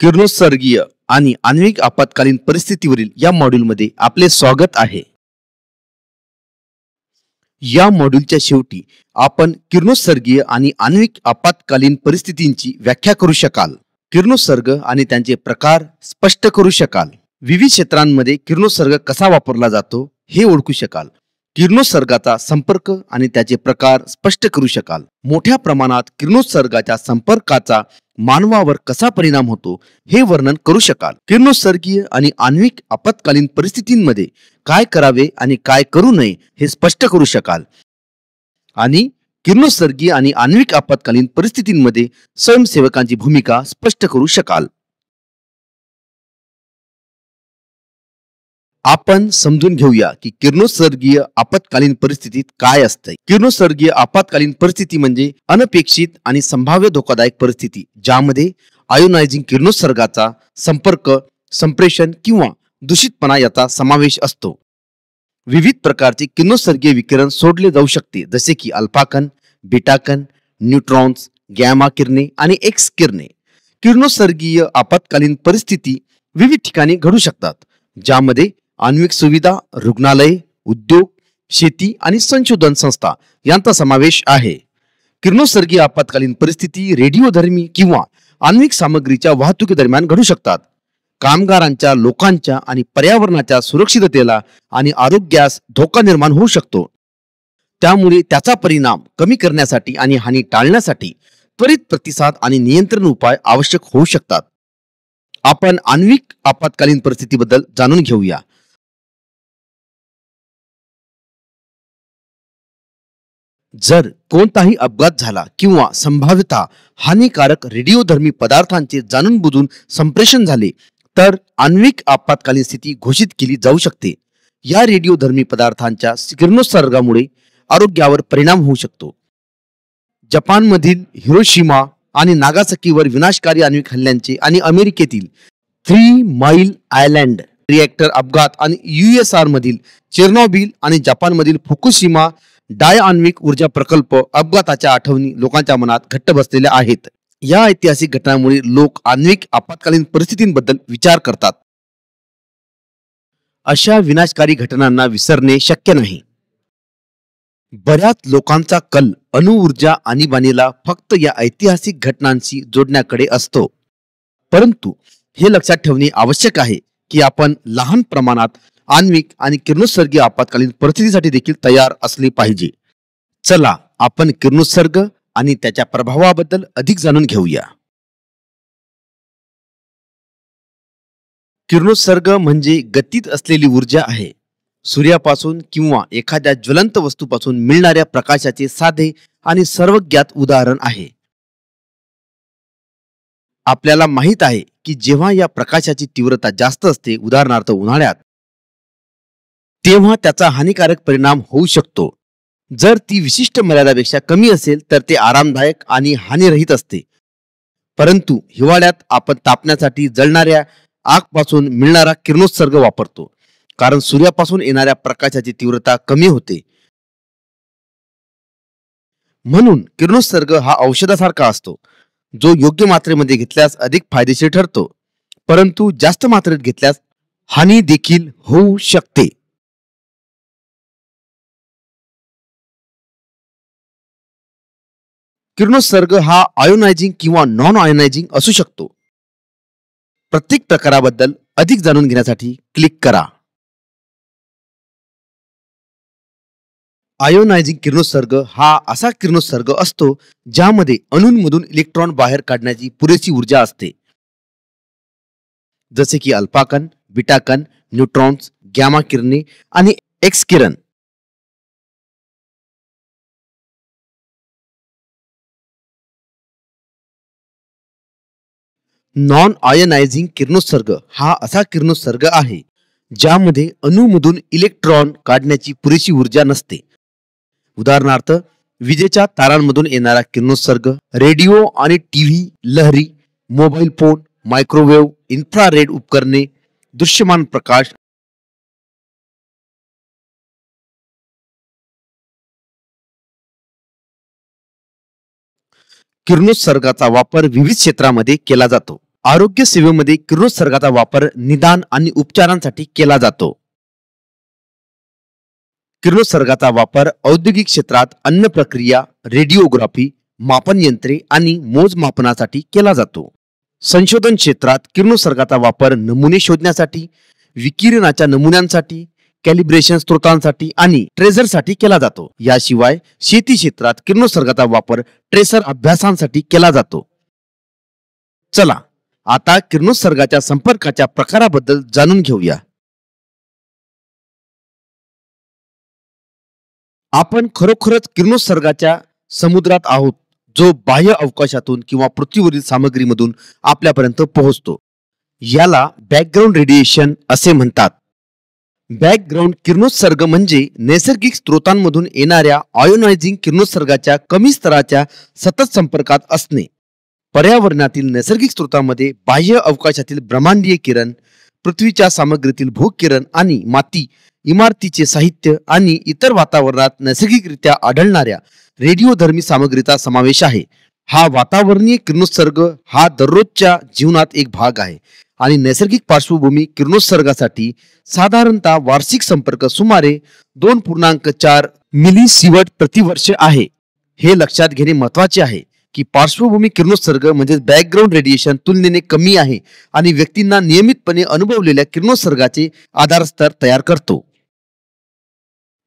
किरणोत्सर्गीय आणि आण्विक आपत्कालीन परिस्थितीवरील या मॉड्यूलमध्ये आपले स्वागत आहे. या मॉड्यूलच्या शेवटी आपण किरणोत्सर्गीय आणि आण्विक आपत्कालीन परिस्थितींची व्याख्या करू शकाल. किरणोत्सर्ग आणि त्यांचे प्रकार स्पष्ट करू शकाल. विविध क्षेत्रांमध्ये किरणोत्सर्ग कसा वापरला जातो हे ओळखू शकाल. किरणोत्सर्गाचा संपर्क आणि त्याचे प्रकार स्पष्ट करू शकाल. मोठ्या प्रमाणात किरणोत्सर्गाच्या संपर्काचा मानवावर कसा परिणाम होतो हे वर्णन करू शकाल. किरणोत्सर्गीय आणि आण्विक आपत्कालीन परिस्थितींमध्ये काय करावे आणि काय करू नये हे स्पष्ट करू शकाल. आणि किरणोत्सर्गीय आणि आण्विक आपत्कालीन परिस्थितींमध्ये स्वयंसेवकांची भूमिका स्पष्ट करू शकाल. आपण समजून घेऊया की किरणोत्सर्गीय आपत्कालीन परिस्थितीत काय असते. किरणोत्सर्गीय आपत्कालीन परिस्थिती म्हणजे अनपेक्षित आणि संभाव्य धोकादायक परिस्थिती ज्यामध्ये आयोनायझिंग किरणोत्सर्गाचा संपर्क, संप्रेषण किंवा दूषितपणा याचा समावेश असतो. विविध प्रकारचे किरणोत्सर्गीय विकिरण सोडले जाऊ शकते, जसे की अल्फा कण, बीटा कण, न्यूट्रॉन्स, गॅमा किरणे आणि एक्स किरणे. किरणोत्सर्गीय आपत्कालीन परिस्थिती विविध ठिकाणी घडू शकतात, ज्यामध्ये आण्विक सुविधा, रुग्णालये, उद्योग, शेती आणि संशोधन संस्था यांचा समावेश आहे. किरणोत्सर्गीय आपत्कालीन परिस्थिती रेडिओधर्मी किंवा आण्विक सामग्रीच्या वाहतुकीदरम्यान घडू शकतात. कामगारांच्या, लोकांच्या आणि पर्यावरणाच्या सुरक्षिततेला आणि आरोग्यास धोका निर्माण होऊ शकतो. त्यामुळे त्याचा परिणाम कमी करण्यासाठी आणि हानी टाळण्यासाठी त्वरित प्रतिसाद आणि नियंत्रण उपाय आवश्यक होऊ शकतात. आपण आण्विक आपत्कालीन परिस्थितीबद्दल जाणून घेऊया. जर कोणताही अपघात झाला किंवा संभाव्यतः हानिकारक रेडिओधर्मी पदार्थांचे जाणून-बुजून संप्रेषण झाले तर आण्विक आपत्कालीन स्थिती घोषित केली जाऊ शकते. या रेडिओधर्मी पदार्थांच्या किरणोत्सर्गामुळे आरोग्यावर परिणाम होऊ शकतो. जपानमधील हिरोशिमा आणि नागासाकीवर विनाशकारी आण्विक हल्ल्यांचे आणि अमेरिकेतील 3 माइल आयलँड रिएक्टर अपघात आणि USSR मधील चेर्नोबिल आणि जपानमधील फुकुशिमा डाय आण्विक ऊर्जा प्रकल्प अपघाताच्या आठवणी लोकांच्या मनात घट्ट बसलेल्या आहेत. या ऐतिहासिक घटनांमुळे लोक आण्विक आपत्कालीन परिस्थितींबद्दल विचार करतात. अशा विनाशकारी घटनांना विसरणे शक्य नाही. बऱ्याच लोकांचा कल अणुऊर्जा आणीबाणीला फक्त या ऐतिहासिक घटनांशी जोडण्याकडे असतो, परंतु हे लक्षात ठेवणे आवश्यक आहे की आपण लहान प्रमाणात आण्विक आणि किरणोत्सर्गीय आपत्कालीन परिस्थितीसाठी देखील तयार असले पाहिजे. चला आपण किरणोत्सर्ग आणि त्याच्या प्रभावाबद्दल अधिक जाणून घेऊया. किरणोत्सर्ग म्हणजे गतीत असलेली ऊर्जा आहे. सूर्यापासून किंवा एखाद्या ज्वलंत वस्तूपासून मिळणाऱ्या प्रकाशाचे साधे आणि सर्वज्ञात उदाहरण आहे. आपल्याला माहित आहे की जेव्हा या प्रकाशाची तीव्रता जास्त असते, उदाहरणार्थ उन्हाळ्यात, तेव्हा त्याचा हानिकारक परिणाम होऊ शकतो. जर ती विशिष्ट मर्यादेपेक्षा कमी असेल तर ते आरामदायक आणि हानिरहित असते. परंतु हिवाळ्यात आपण तापण्यासाठी जळणाऱ्या आगपासून मिळणारा किरणोत्सर्ग वापरतो, कारण सूर्यापासून येणाऱ्या प्रकाशाची तीव्रता कमी होते. म्हणून किरणोत्सर्ग हा औषधासारखा असतो, जो योग्य मात्रेमध्ये घेतल्यास अधिक फायदेशीर ठरतो, परंतु जास्त मात्रेत घेतल्यास हानी देखील होऊ शकते. किरणोत्सर्ग हा आयोनायझिंग किंवा नॉन आयोनायझिंग असू शकतो. प्रत्येक प्रकाराबद्दल अधिक जाणून घेण्यासाठी क्लिक करा. आयोनायझिंग किरणोत्सर्ग हा असा किरणोत्सर्ग असतो ज्यामध्ये अणूंमधून इलेक्ट्रॉन बाहेर काढण्याची पुरेशी ऊर्जा असते, जसे की अल्फा कण, बीटा कण, न्यूट्रॉन्स, गॅमा किरणे आणि एक्स किरण. नॉन आयोनायझिंग किरणोत्सर्ग हा असा किरणोत्सर्ग आहे ज्यामध्ये अणूमधून इलेक्ट्रॉन काढण्याची पुरेशी ऊर्जा नसते. उदाहरणार्थ विजेच्या तारांमधून येणारा किरणोत्सर्ग, रेडिओ आणि टीव्ही लहरी, मोबाईल फोन, मायक्रोवेव्ह, इन्फ्रारेड उपकरणे, दृश्यमान प्रकाश. किरणोत्सर्गाचा वापर विविध क्षेत्रामध्ये केला जातो. आरोग्य सेवेमध्ये किरणोत्सर्गाचा वापर निदान आणि उपचारांसाठी केला जातो. किरणोत्सर्गाचा वापर औद्योगिक क्षेत्रात अन्न प्रक्रिया, रेडिओग्राफी, मापन यंत्रे आणि मोजमापनासाठी केला जातो. संशोधन क्षेत्रात किरणोत्सर्गाचा वापर नमुने शोधण्यासाठी, विकिरणाच्या नमुन्यांसाठी, कॅलिब्रेशन स्त्रोतांसाठी आणि ट्रेझरसाठी केला जातो. याशिवाय शेती क्षेत्रात किरणोत्सर्गाचा वापर ट्रेसर अभ्यासांसाठी केला जातो. चला आता किरणोत्सर्गाच्या संपर्काच्या प्रकाराबद्दल जाणून घेऊया. आपण खरोखरच किरणोत्सर्गाच्या समुद्रात आहोत, जो बाह्य अवकाशातून किंवा पृथ्वीवरील सामग्रीमधून आपल्यापर्यंत पोहोचतो. याला बॅकग्राऊंड रेडिएशन असे म्हणतात. बॅकग्राऊंड किरणोत्सर्ग म्हणजे नैसर्गिक स्रोतांमधून येणाऱ्या आयोनायझिंग किरणोत्सर्गाच्या कमी स्तराच्या सतत संपर्कात असणे. पर्यावरणातील नैसर्गिक स्रोतांमध्ये बाह्य अवकाशातील ब्रह्मांडीय किरण, पृथ्वीच्या सामग्रीतील भूकिरण आणि माती, इमारतीचे साहित्य आणि इतर वातावरणात नैसर्गिकरित्या आढळणाऱ्या रेडिओधर्मी सामग्रीचा समावेश आहे. हा वातावरणीय किरणोत्सर्ग हा दररोजच्या जीवनात एक भाग आहे आणि नैसर्गिक पार्श्वभूमी किरणोत्सर्गासाठी साधारणतः वार्षिक संपर्क सुमारे 2.4 मिलीसिवर्ट प्रतिवर्ष आहे. हे लक्षात घेणे महत्वाचे आहे की पार्श्वभूमी किरणोत्सर्ग म्हणजे बॅकग्राऊंड रेडिएशन तुलनेने कमी आहे आणि व्यक्तींना नियमितपणे अनुभवलेल्या किरणोत्सर्गाचे आधारस्तर तयार करतो.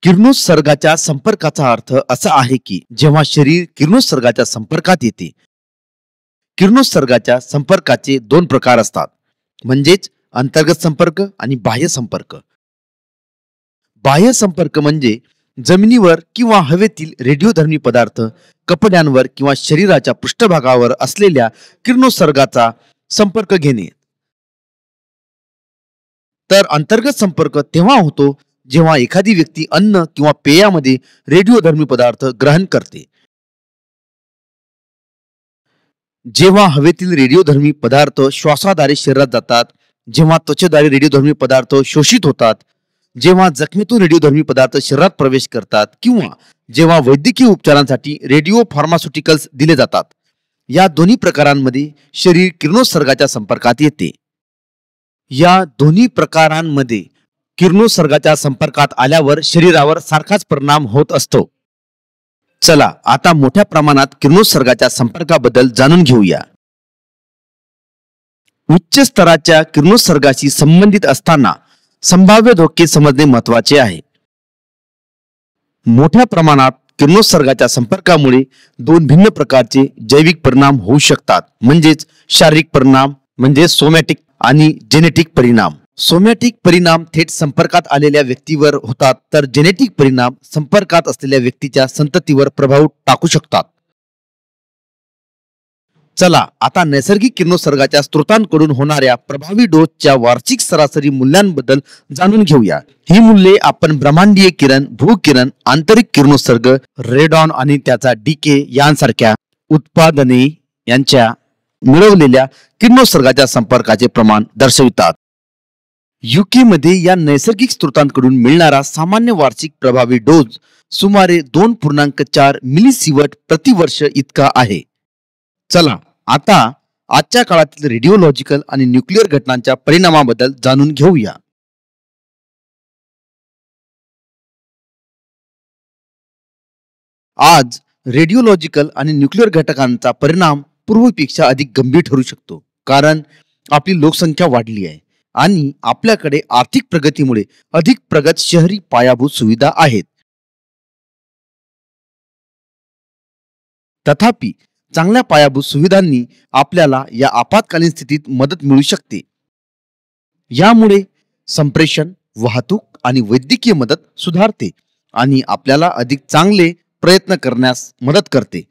किरणोत्सर्गाच्या संपर्काचा अर्थ असा आहे की जेव्हा शरीर किरणोत्सर्गाच्या संपर्कात येते. किरणोत्सर्गाच्या संपर्काचे 2 प्रकार असतात, म्हणजेच अंतर्गत संपर्क आणि बाह्य संपर्क. बाह्य संपर्क म्हणजे जमिनीवर किंवा हवेतील रेडिओधर्मी पदार्थ, कपड्यांवर किंवा शरीराच्या पृष्ठभागावर असलेल्या किरणोत्सर्गाचा संपर्क घेणे. तर अंतर्गत संपर्क तेव्हा होतो जेव्हा एखादी व्यक्ती अन्न किंवा पेयामध्ये रेडिओधर्मी पदार्थ ग्रहण करते. जेव्हा हवेतील रेडिओधर्मी पदार्थ श्वासाद्वारे शरीरात जातात, जेव्हा त्वचेद्वारे रेडिओधर्मी पदार्थ शोषित होतात, जेव्हा जखमेतून रेडिओधर्मी पदार्थ शरीरात प्रवेश करतात किंवा जेव्हा वैद्यकीय उपचारांसाठी रेडिओ फार्मास्युटिकल्स दिले जातात, या दोन्ही प्रकारांमध्ये शरीर किरणोत्सर्गाच्या संपर्कात येते. या दोन्ही प्रकारांमध्ये किरणोत्सर्गाच्या संपर्कात आल्यावर शरीरावर सारखाच परिणाम होत असतो. चला आता मोठ्या प्रमाणात किरणोत्सर्गाच्या संपर्काबद्दल जाणून घेऊया. उच्च स्तराच्या किरणोत्सर्गाशी संबंधित असताना संभाव्य धोके समजणे महत्वाचे आहे. मोठ्या प्रमाणात किरणोत्सर्गाच्या संपर्कामुळे 2 भिन्न प्रकारचे जैविक परिणाम होऊ शकतात, म्हणजेच शारीरिक परिणाम म्हणजे सोमॅटिक आणि जेनेटिक परिणाम. सोमॅटिक परिणाम थेट संपर्कात आलेल्या व्यक्तीवर होतात, तर जेनेटिक परिणाम संपर्कात असलेल्या व्यक्तीच्या संततीवर प्रभाव टाकू शकतात. चला आता नैसर्गिक किरणोत्सर्गाच्या स्रोतांकडून होणाऱ्या प्रभावी डोसच्या वार्षिक सरासरी मूल्यांबद्दल जाणून घेऊया. ही मूल्ये आपण ब्रह्मांडीय किरण, भूकिरण, आंतरिक किरणोत्सर्ग, रेडॉन आणि त्याचा डीके यांसारख्या उत्पादने यांच्या मिळवलेल्या किरणोत्सर्गाच्या संपर्काचे प्रमाण दर्शवितात. UK मध्ये या नैसर्गिक स्रोतांकडून मिळणारा सामान्य वार्षिक प्रभावी डोस सुमारे 2.4 मिलीसिवर्ट प्रतिवर्ष इतका आहे. चला आता आजच्या काळातील रेडिओलॉजिकल आणि न्यूक्लिअर घटनांच्या परिणामाबद्दल जाणून घेऊया. आज रेडिओलॉजिकल आणि न्यूक्लिअर घटकांचा परिणाम पूर्वीपेक्षा अधिक गंभीर ठरू शकतो, कारण आपली लोकसंख्या वाढली आहे आणि आपल्याकडे आर्थिक प्रगतीमुळे अधिक प्रगत शहरी पायाभूत सुविधा आहेत. तथापि चांगल्या पायाभूत सुविधांनी आपल्याला या आपत्कालीन स्थितीत मदत मिळू शकते. यामुळे संप्रेषण, वाहतूक आणि वैद्यकीय मदत सुधारते आणि आपल्याला अधिक चांगले प्रयत्न करण्यास मदत करते.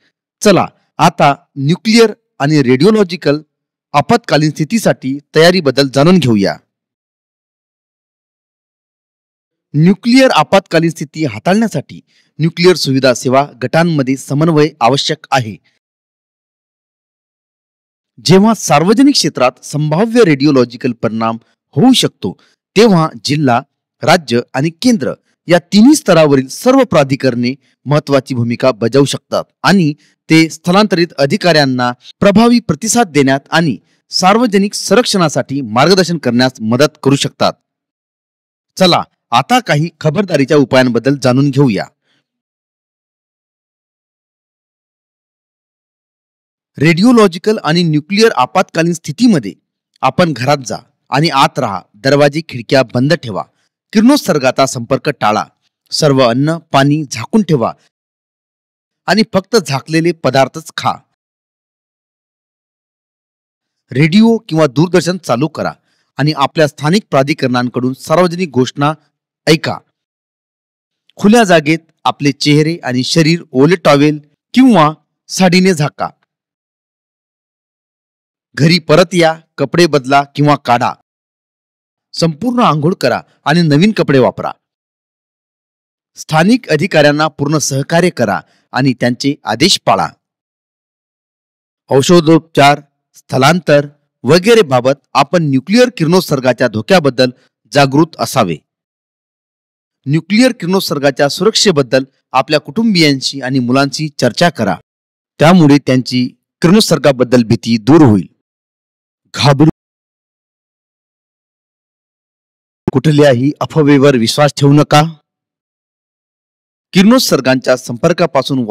चला आता न्यूक्लिअर आणि रेडिओलॉजिकल आपत्कालीन स्थितीसाठी तयारीबद्दल जाणून घेऊया. न्यूक्लिअर आपत्कालीन स्थिती हाताळण्यासाठी न्यूक्लिअर सुविधा सेवा गटांमध्ये समन्वय आवश्यक आहे. जेव्हा सार्वजनिक क्षेत्रात संभाव्य रेडिओलॉजिकल परिणाम होऊ शकतो, तेव्हा जिल्हा, राज्य आणि केंद्र या तिन्ही स्तरावरील सर्व प्राधिकरणे महत्वाची भूमिका बजावू शकतात आणि ते स्थलांतरित अधिकाऱ्यांना प्रभावी प्रतिसाद देण्यात आणि सार्वजनिक संरक्षणासाठी मार्गदर्शन करण्यास मदत करू शकतात. चला आता काही खबरदारीच्या उपायांबद्दल जाणून घेऊया. रेडिओलॉजिकल आणि न्यूक्लिअर आपत्कालीन स्थितीमध्ये आपण घरात जा आणि आत राहा. दरवाजे खिडक्या बंद ठेवा. किरणोत्सर्गाचा संपर्क टाळा. सर्व अन्न पाणी झाकून ठेवा आणि फक्त झाकलेले पदार्थच खा. रेडिओ किंवा दूरदर्शन चालू करा आणि आपल्या स्थानिक प्राधिकरणांकडून सार्वजनिक घोषणा ऐका. खुल्या जागेत आपले चेहरे आणि शरीर ओले टॉवेल किंवा साडीने झाका. घरी परत या, कपडे बदला किंवा काढा. संपूर्ण आंघोळ करा आणि नवीन कपडे वापरा. स्थानिक अधिकाऱ्यांना पूर्ण सहकार्य करा आणि त्यांचे आदेश पाळा. औषधोपचार, स्थलांतर वगैरे बाबत आपण न्यूक्लिअर किरणोत्सर्गाच्या धोक्याबद्दल जागृत असावे. न्यूक्लिअर किरणोत्सर्गाच्या सुरक्षेबद्दल आपल्या कुटुंबियांशी आणि मुलांशी चर्चा करा. त्यामुळे त्यांची किरणोत्सर्गाबद्दल भीती दूर होईल. घाबरू कुठल्याही अफवेवर विश्वास ठेवू नका. किरणोत्सर्गांच्या संपर्कापासून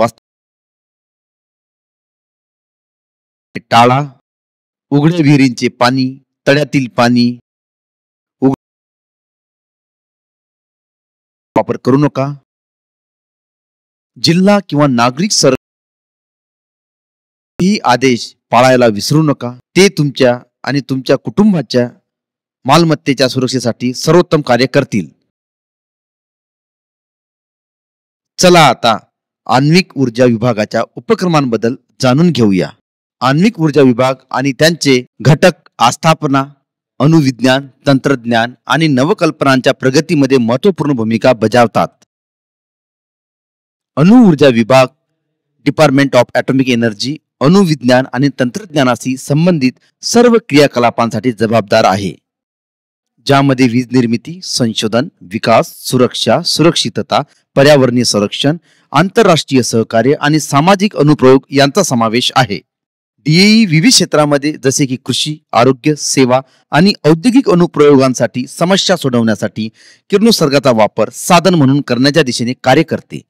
टाळा. उघड्या विहिरींचे पाणी, तळ्यातील पाणी वापर करू नका. जिल्हा किंवा नागरिक ही आदेश पाळायला विसरू नका. ते तुमच्या आणि तुमच्या कुटुंबाच्या मालमत्तेच्या सुरक्षेसाठी सर्वोत्तम कार्य करतील. चला आता आण्विक ऊर्जा विभागाच्या उपक्रमांबद्दल जाणून घेऊया. आण्विक ऊर्जा विभाग आणि त्यांचे घटक आस्थापना, अणुविज्ञान, तंत्रज्ञान आणि नवकल्पनांच्या प्रगतीमध्ये महत्त्वपूर्ण भूमिका बजावतात. अणु ऊर्जा विभाग डिपार्टमेंट ऑफ ॲटॉमिक एनर्जी अणुविज्ञान आणि तंत्रज्ञानाशी संबंधित सर्व क्रियाकलापांसाठी जबाबदार आहे, ज्यामध्ये वीज निर्मिती, संशोधन, विकास, सुरक्षा, सुरक्षितता, पर्यावरणीय संरक्षण, आंतरराष्ट्रीय सहकार्य आणि सामाजिक अनुप्रयोग यांचा समावेश आहे. डीएई विविध क्षेत्रामध्ये जसे की कृषी, आरोग्य, सेवा आणि औद्योगिक अनुप्रयोगांसाठी समस्या सोडवण्यासाठी किरणोत्सर्गाचा वापर साधन म्हणून करण्याच्या दिशेने कार्य करते.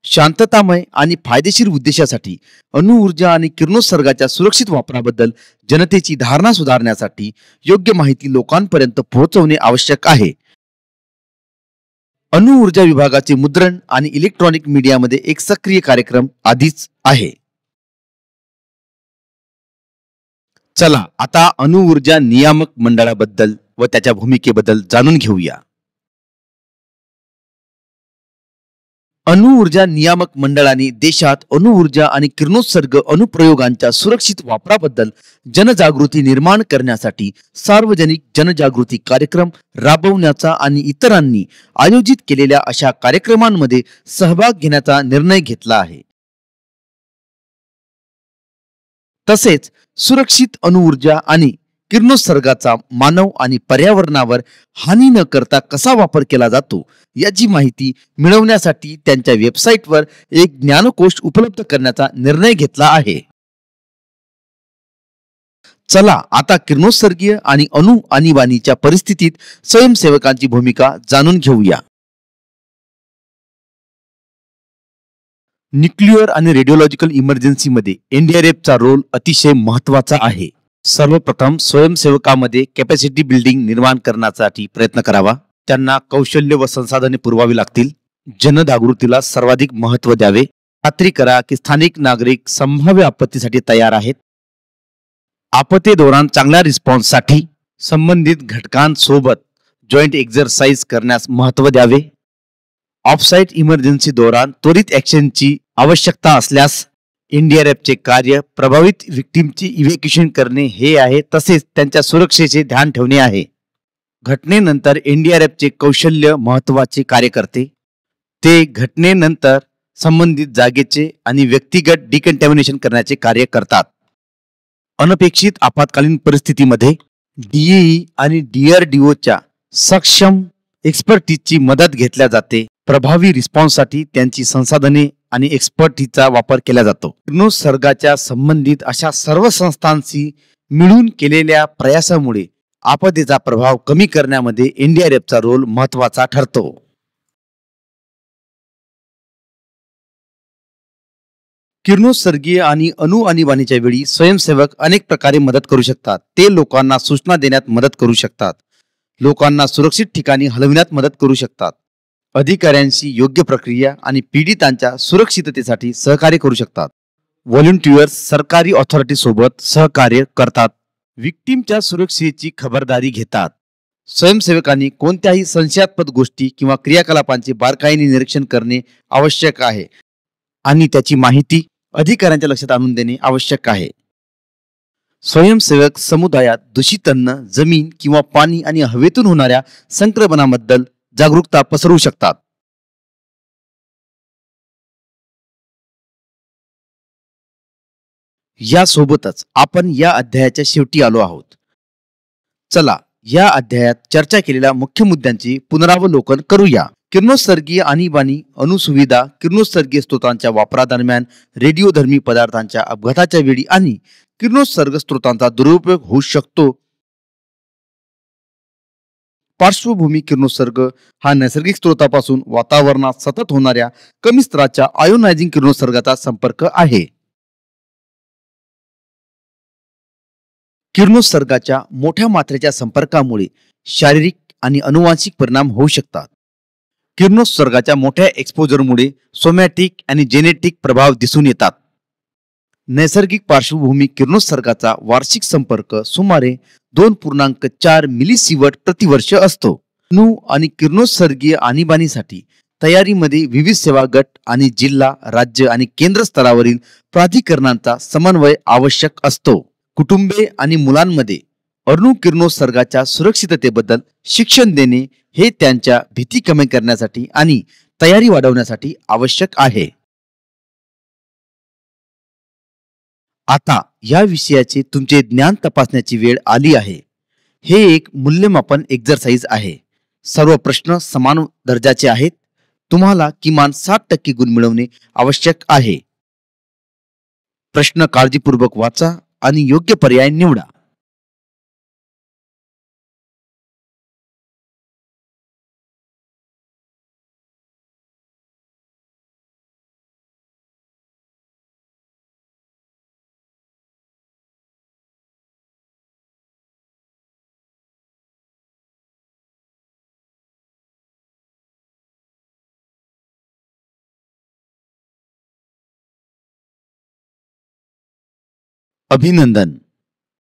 शांततामय आणि फायदेशीर उद्देशासाठी अणुऊर्जा आणि किरणोत्सर्गाच्या सुरक्षित वापराबद्दल जनतेची धारणा सुधारण्यासाठी योग्य माहिती लोकांपर्यंत पोहोचवणे आवश्यक आहे. अणुऊर्जा विभागाचे मुद्रण आणि इलेक्ट्रॉनिक मीडियामध्ये एक सक्रिय कार्यक्रम आधीच आहे. चला आता अणुऊर्जा नियामक मंडळाबद्दल व त्याच्या भूमिकेबद्दल जाणून घेऊया. अणुऊर्जा नियामक मंडळाने देशात अणुऊर्जा आणि किरणोत्सर्ग अनुप्रयोगांच्या सुरक्षित वापराबद्दल जनजागृती निर्माण करण्यासाठी सार्वजनिक जनजागृती कार्यक्रम राबवण्याचा आणि इतरांनी आयोजित केलेल्या अशा कार्यक्रमांमध्ये सहभाग घेण्याचा निर्णय घेतला आहे. तसेच सुरक्षित अणुऊर्जा आणि किरणोत्सर्गाचा मानव आणि पर्यावरणावर हानी न करता कसा वापर केला जातो याची माहिती मिळवण्यासाठी त्यांच्या वेबसाईटवर एक ज्ञानकोश उपलब्ध करण्याचा निर्णय घेतला आहे. चला आता किरणोत्सर्गीय आणि अणु आणीबाणीच्या परिस्थितीत स्वयंसेवकांची भूमिका जाणून घेऊया. न्यूक्लिअर आणि रेडिओलॉजिकल इमर्जन्सीमध्ये एनडीआरएफचा रोल अतिशय महत्त्वाचा आहे. सर्वप्रथम स्वयंसेवकामध्ये कॅपॅसिटी बिल्डिंग निर्माण करण्यासाठी प्रयत्न करावा. त्यांना कौशल्य व संसाधने पुरवावी लागतील. जनजागृतीला सर्वाधिक महत्त्व द्यावे. खात्री करा की स्थानिक नागरिक संभाव्य आपत्तीसाठी तयार आहेत. आपत्ती दौरान चांगल्या रिस्पॉन्ससाठी संबंधित घटकांसोबत जॉईंट एक्झरसाइज करण्यास महत्त्व द्यावे. ऑफसाईट इमर्जन्सी दौरान त्वरित ॲक्शनची आवश्यकता असल्यास एनडीआरएफचे कार्य प्रभावित विक्टीमची इव्हॅक्युएशन करणे हे आहे, तसेच त्यांच्या सुरक्षेचे ध्यान ठेवणे आहे. घटनेनंतर एनडीआरएफचे कौशल्य महत्त्वाचे कार्य करते. ते घटनेनंतर संबंधित जागेचे आणि व्यक्तिगत डिकंटॅमिनेशन करण्याचे कार्य करतात. अनपेक्षित आपत्कालीन परिस्थितीमध्ये डीएई आणि डीआरडीओच्या सक्षम एक्सपर्टीजची मदत घेतल्या जाते. प्रभावी रिस्पॉन्ससाठी त्यांची संसाधने आणि एक्सपर्टीजचा वापर केला जातो. किरणोत्सर्गाच्या संबंधित अशा सर्व संस्थांशी मिळून केलेल्या प्रयासामुळे आपत्तीचा प्रभाव कमी करण्यामध्ये एनडीआरएफचा रोल महत्वाचा ठरतो. किरणोत्सर्गीय आणि अणुअणीबाणीच्या वेळी स्वयंसेवक अनेक प्रकारे मदत करू शकतात. ते लोकांना सूचना देण्यात मदत करू शकतात, लोकांना सुरक्षित ठिकाणी हलविण्यात मदत करू शकतात, अधिकाऱ्यांशी योग्य प्रक्रिया आणि पीडितांच्या सुरक्षिततेसाठी सहकार्य करू शकतात. व्हॉलंटियर्स सरकारी ऑथॉरिटी सोबत सहकार्य करतात, विक्टीमच्या सुरक्षेची खबरदारी घेतात. स्वयंसेवकांनी कोणत्याही संशयास्पद गोष्टी किंवा क्रियाकलापांचे बारकाईने निरीक्षण करणे आवश्यक आहे आणि त्याची माहिती अधिकाऱ्यांच्या लक्षात आणून देणे आवश्यक आहे. स्वयंसेवक समुदायात दूषित अन्न, जमीन किंवा पाणी आणि हवेतून होणाऱ्या संक्रमणाबद्दल जागरूकता पसरवू शकतात. यासोबतच आपण या अध्यायाच्या शेवटी आलो आहोत. चला या अध्यायात चर्चा केलेल्या मुख्य मुद्द्यांचे पुनरावलोकन करूया. किरणोत्सर्गीय आणीबाणी, अणुसुविधा, किरणोत्सर्गीय स्त्रोतांच्या वापरादरम्यान, रेडिओधर्मी पदार्थांच्या अपघाताच्या वेळी आणि किरणोत्सर्ग स्त्रोतांचा दुरुपयोग होऊ शकतो. पार्श्वभूमी किरणोत्सर्ग हा नैसर्गिक स्त्रोतापासून वातावरणात सतत होणाऱ्या कमी स्तराच्या आयोनायझिंग किरणोत्सर्गाचा संपर्क आहे. किरणोत्सर्गाच्या मोठ्या मात्रेच्या संपर्कामुळे शारीरिक आणि अनुवांशिक परिणाम होऊ शकतात. किरणोत्सर्गाच्या मोठ्या एक्सपोजरमुळे सोमॅटिक आणि जेनेटिक प्रभाव दिसून येतात. नैसर्गिक पार्श्वभूमी किरणोत्सर्गाचा वार्षिक संपर्क सुमारे 2.4 मिलीसिवर्ट प्रतिवर्ष असतो. अणु आणि किरणोत्सर्गीय आणीबाणीसाठी तयारीमध्ये विविध सेवा गट आणि जिल्हा, राज्य आणि केंद्र स्तरावरील प्राधिकरणांचा समन्वय आवश्यक असतो. कुटुंबे आणि मुलांमध्ये अणु किरणोत्सर्गाच्या सुरक्षिततेबद्दल शिक्षण देणे हे त्यांच्या भीती कमी करण्यासाठी आणि तयारी वाढवण्यासाठी आवश्यक आहे. आता या विषयाचे तुमचे ज्ञान तपासण्याची वेळ आली आहे. हे एक मूल्यमापन एक्झरसाइज आहे. सर्व प्रश्न समान दर्जाचे आहेत. तुम्हाला किमान 60% गुण मिळवणे आवश्यक आहे. प्रश्न काळजीपूर्वक वाचा आणि योग्य पर्याय निवडा. अभिनंदन.